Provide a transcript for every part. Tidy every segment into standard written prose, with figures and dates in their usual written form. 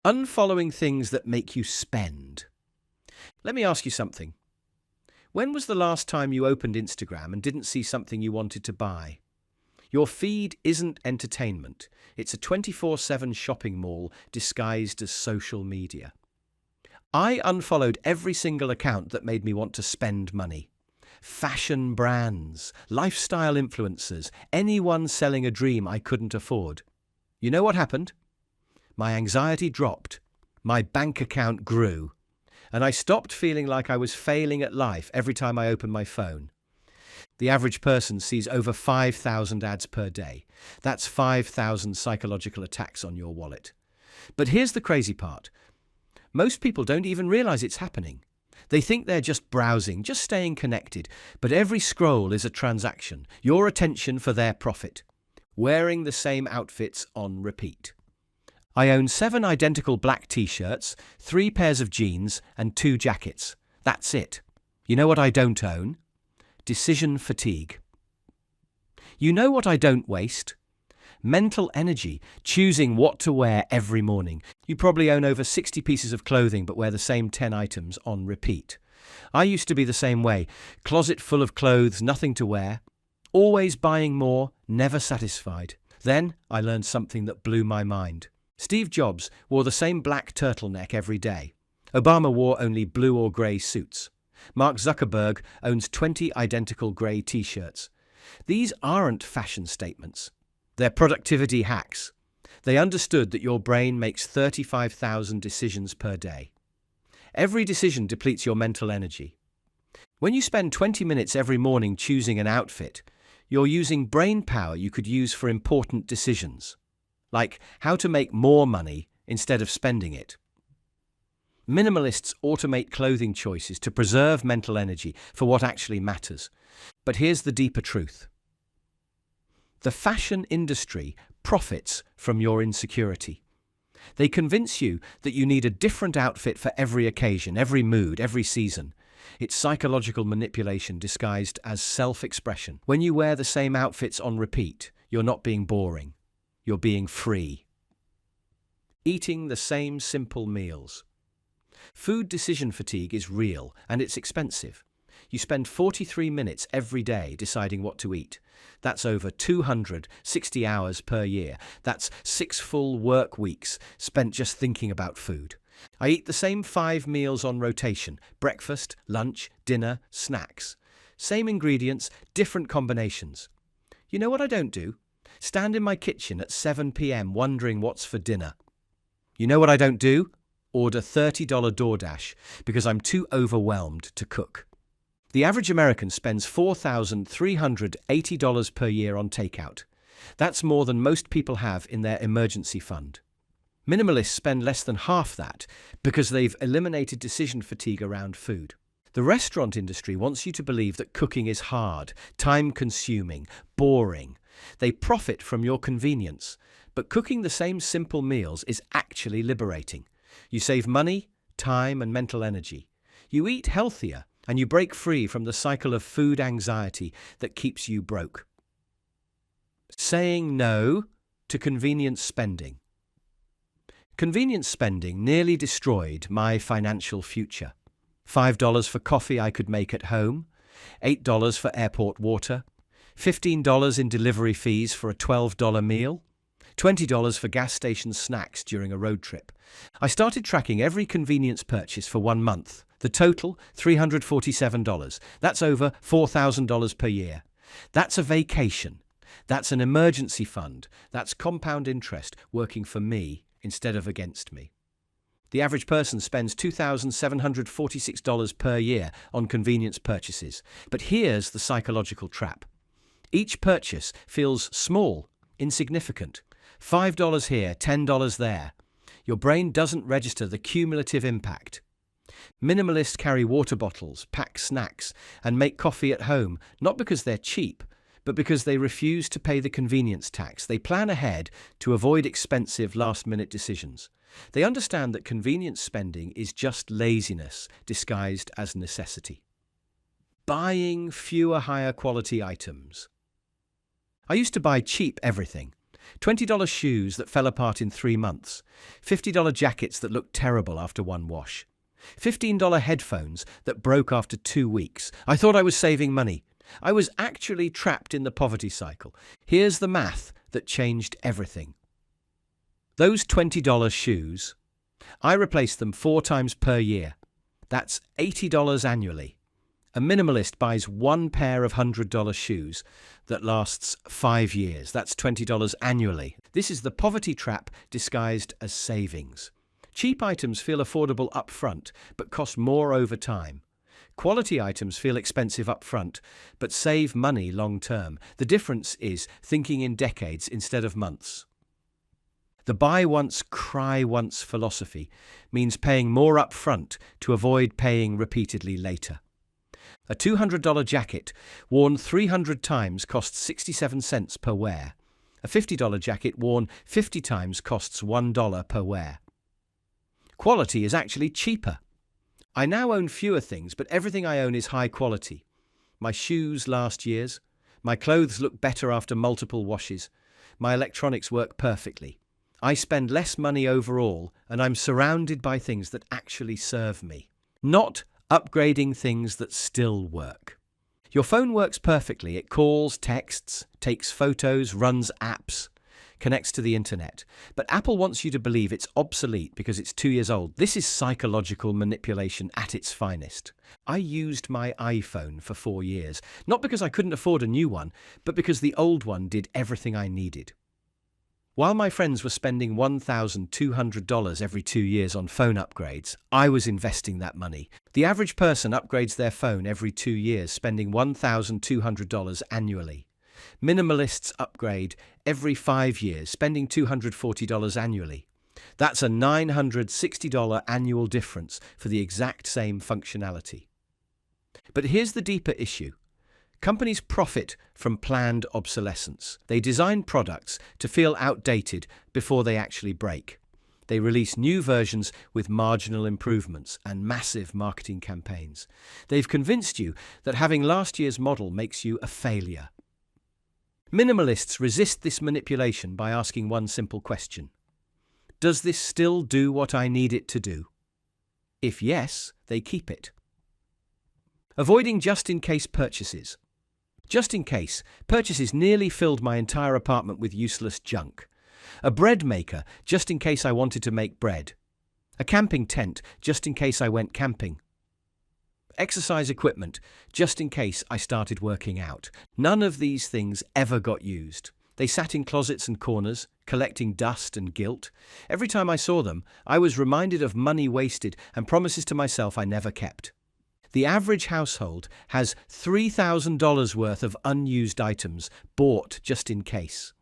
Unfollowing things that make you spend. Let me ask you something. When was the last time you opened Instagram and didn't see something you wanted to buy? Your feed isn't entertainment. It's a 24/7 shopping mall disguised as social media. I unfollowed every single account that made me want to spend money. Fashion brands, lifestyle influencers, anyone selling a dream I couldn't afford. You know what happened? My anxiety dropped, my bank account grew, and I stopped feeling like I was failing at life every time I opened my phone. The average person sees over 5,000 ads per day. That's 5,000 psychological attacks on your wallet. But here's the crazy part. Most people don't even realize it's happening. They think they're just browsing, just staying connected, but every scroll is a transaction, your attention for their profit. Wearing the same outfits on repeat. I own 7 identical black t-shirts, 3 pairs of jeans, and 2 jackets. That's it. You know what I don't own? Decision fatigue. You know what I don't waste? Mental energy, choosing what to wear every morning. You probably own over 60 pieces of clothing but wear the same 10 items on repeat. I used to be the same way. Closet full of clothes, nothing to wear. Always buying more, never satisfied. Then I learned something that blew my mind. Steve Jobs wore the same black turtleneck every day. Obama wore only blue or grey suits. Mark Zuckerberg owns 20 identical grey t-shirts. These aren't fashion statements. They're productivity hacks. They understood that your brain makes 35,000 decisions per day. Every decision depletes your mental energy. When you spend 20 minutes every morning choosing an outfit, you're using brain power you could use for important decisions. Like how to make more money instead of spending it. Minimalists automate clothing choices to preserve mental energy for what actually matters. But here's the deeper truth. The fashion industry profits from your insecurity. They convince you that you need a different outfit for every occasion, every mood, every season. It's psychological manipulation disguised as self-expression. When you wear the same outfits on repeat, you're not being boring. You're being free. Eating the same simple meals. Food decision fatigue is real and it's expensive. You spend 43 minutes every day deciding what to eat. That's over 260 hours per year. That's 6 full work weeks spent just thinking about food. I eat the same 5 meals on rotation: breakfast, lunch, dinner, snacks. Same ingredients, different combinations. You know what I don't do? Stand in my kitchen at 7 p.m. wondering what's for dinner. You know what I don't do? Order $30 DoorDash because I'm too overwhelmed to cook. The average American spends $4,380 per year on takeout. That's more than most people have in their emergency fund. Minimalists spend less than half that because they've eliminated decision fatigue around food. The restaurant industry wants you to believe that cooking is hard, time-consuming, boring. They profit from your convenience, but cooking the same simple meals is actually liberating. You save money, time, and mental energy. You eat healthier, and you break free from the cycle of food anxiety that keeps you broke. Saying no to convenience spending. Convenience spending nearly destroyed my financial future. $5 for coffee I could make at home, $8 for airport water, $15 in delivery fees for a $12 meal, $20 for gas station snacks during a road trip. I started tracking every convenience purchase for 1 month. The total, $347. That's over $4,000 per year. That's a vacation. That's an emergency fund. That's compound interest working for me instead of against me. The average person spends $2,746 per year on convenience purchases. But here's the psychological trap. Each purchase feels small, insignificant. $5 here, $10 there. Your brain doesn't register the cumulative impact. Minimalists carry water bottles, pack snacks, and make coffee at home, not because they're cheap, but because they refuse to pay the convenience tax. They plan ahead to avoid expensive last-minute decisions. They understand that convenience spending is just laziness disguised as necessity. Buying fewer higher quality items. I used to buy cheap everything. $20 shoes that fell apart in 3 months. $50 jackets that looked terrible after one wash. $15 headphones that broke after 2 weeks. I thought I was saving money. I was actually trapped in the poverty cycle. Here's the math that changed everything. Those $20 shoes, I replaced them 4 times per year. That's $80 annually. A minimalist buys 1 pair of $100 shoes that lasts 5 years. That's $20 annually. This is the poverty trap disguised as savings. Cheap items feel affordable up front, but cost more over time. Quality items feel expensive up front, but save money long term. The difference is thinking in decades instead of months. The buy once, cry once philosophy means paying more up front to avoid paying repeatedly later. A $200 jacket worn 300 times costs 67 cents per wear. A $50 jacket worn 50 times costs $1 per wear. Quality is actually cheaper. I now own fewer things, but everything I own is high quality. My shoes last years. My clothes look better after multiple washes. My electronics work perfectly. I spend less money overall, and I'm surrounded by things that actually serve me. Not upgrading things that still work. Your phone works perfectly. It calls, texts, takes photos, runs apps, connects to the internet. But Apple wants you to believe it's obsolete because it's 2 years old. This is psychological manipulation at its finest. I used my iPhone for 4 years, not because I couldn't afford a new one, but because the old one did everything I needed. While my friends were spending $1,200 every 2 years on phone upgrades, I was investing that money. The average person upgrades their phone every 2 years, spending $1,200 annually. Minimalists upgrade every 5 years, spending $240 annually. That's a $960 annual difference for the exact same functionality. But here's the deeper issue. Companies profit from planned obsolescence. They design products to feel outdated before they actually break. They release new versions with marginal improvements and massive marketing campaigns. They've convinced you that having last year's model makes you a failure. Minimalists resist this manipulation by asking one simple question. Does this still do what I need it to do? If yes, they keep it. Avoiding just-in-case purchases. Just in case, purchases nearly filled my entire apartment with useless junk. A bread maker, just in case I wanted to make bread. A camping tent, just in case I went camping. Exercise equipment, just in case I started working out. None of these things ever got used. They sat in closets and corners, collecting dust and guilt. Every time I saw them, I was reminded of money wasted and promises to myself I never kept. The average household has $3,000 worth of unused items bought just in case.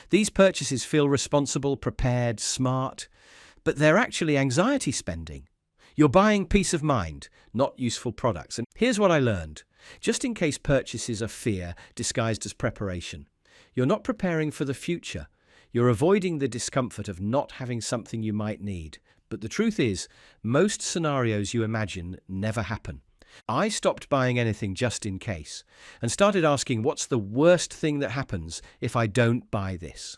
These purchases feel responsible, prepared, smart, but they're actually anxiety spending. You're buying peace of mind, not useful products. And here's what I learned. Just in case purchases are fear disguised as preparation. You're not preparing for the future. You're avoiding the discomfort of not having something you might need. But the truth is, most scenarios you imagine never happen. I stopped buying anything just in case and started asking what's the worst thing that happens if I don't buy this.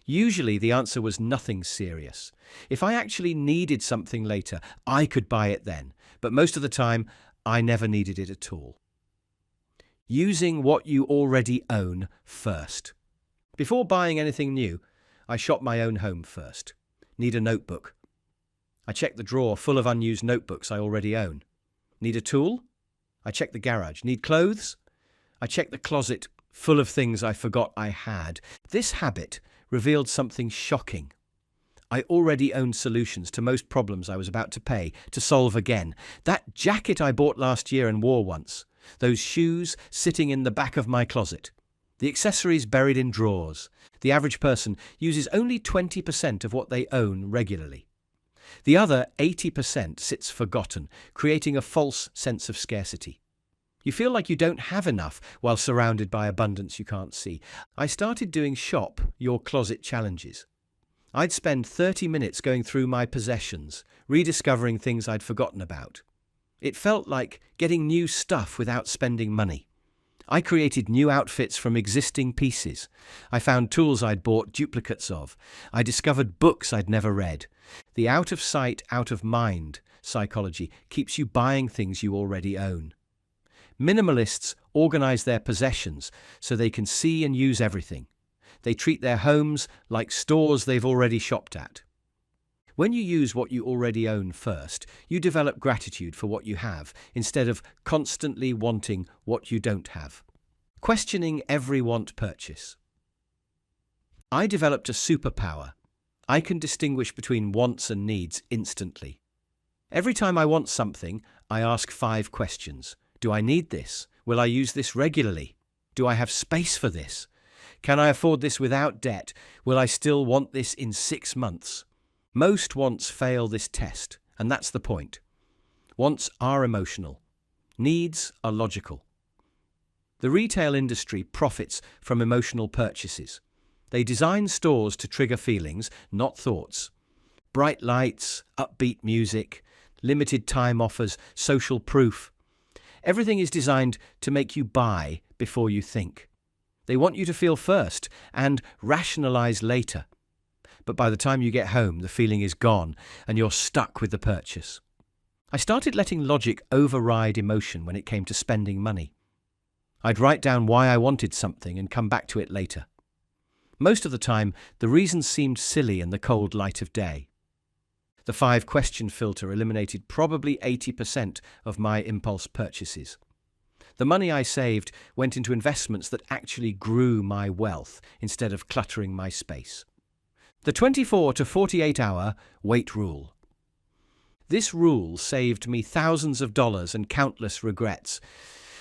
Usually the answer was nothing serious. If I actually needed something later, I could buy it then, but most of the time I never needed it at all. Using what you already own first. Before buying anything new, I shop my own home first. Need a notebook. I check the drawer full of unused notebooks I already own. Need a tool? I check the garage. Need clothes? I check the closet full of things I forgot I had. This habit revealed something shocking. I already owned solutions to most problems I was about to pay to solve again. That jacket I bought last year and wore once. Those shoes sitting in the back of my closet. The accessories buried in drawers. The average person uses only 20% of what they own regularly. The other 80% sits forgotten, creating a false sense of scarcity. You feel like you don't have enough while surrounded by abundance you can't see. I started doing Shop Your Closet challenges. I'd spend 30 minutes going through my possessions, rediscovering things I'd forgotten about. It felt like getting new stuff without spending money. I created new outfits from existing pieces. I found tools I'd bought duplicates of. I discovered books I'd never read. The out of sight, out of mind psychology keeps you buying things you already own. Minimalists organize their possessions so they can see and use everything. They treat their homes like stores they've already shopped at. When you use what you already own first, you develop gratitude for what you have instead of constantly wanting what you don't have. Questioning every want purchase. I developed a superpower. I can distinguish between wants and needs instantly. Every time I want something, I ask 5 questions. Do I need this? Will I use this regularly? Do I have space for this? Can I afford this without debt? Will I still want this in 6 months? Most wants fail this test, and that's the point. Wants are emotional. Needs are logical. The retail industry profits from emotional purchases. They design stores to trigger feelings, not thoughts. Bright lights, upbeat music, limited time offers, social proof. Everything is designed to make you buy before you think. They want you to feel first and rationalize later. But by the time you get home, the feeling is gone and you're stuck with the purchase. I started letting logic override emotion when it came to spending money. I'd write down why I wanted something and come back to it later. Most of the time, the reasons seemed silly in the cold light of day. The 5-question filter eliminated probably 80% of my impulse purchases. The money I saved went into investments that actually grew my wealth instead of cluttering my space. The 24 to 48 hour wait rule. This rule saved me thousands of dollars and countless regrets.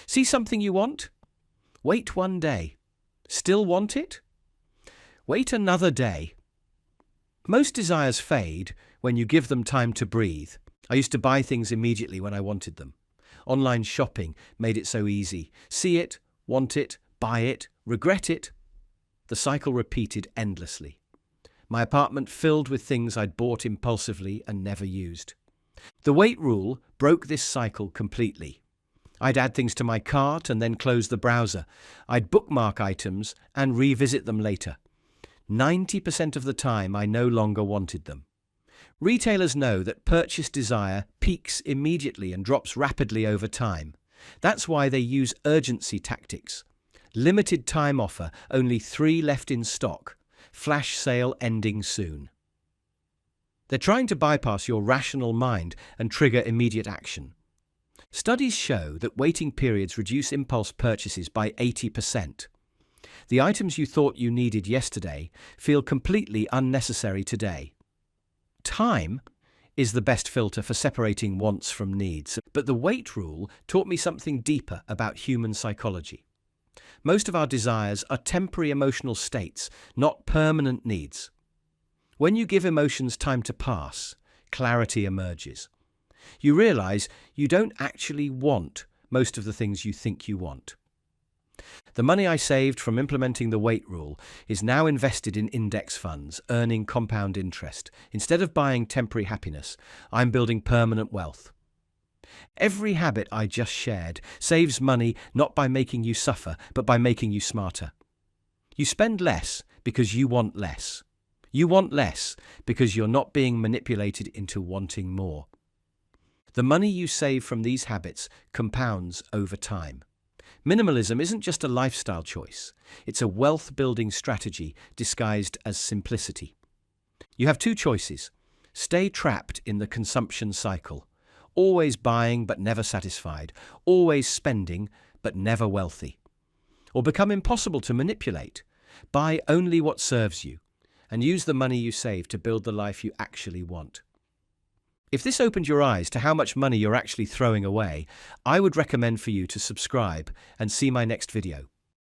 See something you want? Wait 1 day. Still want it? Wait another day. Most desires fade when you give them time to breathe. I used to buy things immediately when I wanted them. Online shopping made it so easy. See it, want it, buy it, regret it. The cycle repeated endlessly. My apartment filled with things I'd bought impulsively and never used. The wait rule broke this cycle completely. I'd add things to my cart and then close the browser. I'd bookmark items and revisit them later. 90% of the time, I no longer wanted them. Retailers know that purchase desire peaks immediately and drops rapidly over time. That's why they use urgency tactics. Limited time offer, only 3 left in stock. Flash sale ending soon. They're trying to bypass your rational mind and trigger immediate action. Studies show that waiting periods reduce impulse purchases by 80%. The items you thought you needed yesterday feel completely unnecessary today. Time is the best filter for separating wants from needs, but the wait rule taught me something deeper about human psychology. Most of our desires are temporary emotional states, not permanent needs. When you give emotions time to pass, clarity emerges. You realize you don't actually want most of the things you think you want. The money I saved from implementing the wait rule is now invested in index funds, earning compound interest. Instead of buying temporary happiness, I'm building permanent wealth. Every habit I just shared saves money not by making you suffer, but by making you smarter. You spend less because you want less. You want less because you're not being manipulated into wanting more. The money you save from these habits compounds over time. Minimalism isn't just a lifestyle choice. It's a wealth-building strategy disguised as simplicity. You have 2 choices. Stay trapped in the consumption cycle. Always buying but never satisfied. Always spending but never wealthy. Or become impossible to manipulate. Buy only what serves you and use the money you save to build the life you actually want. If this opened your eyes to how much money you're actually throwing away, I would recommend for you to subscribe and see my next video.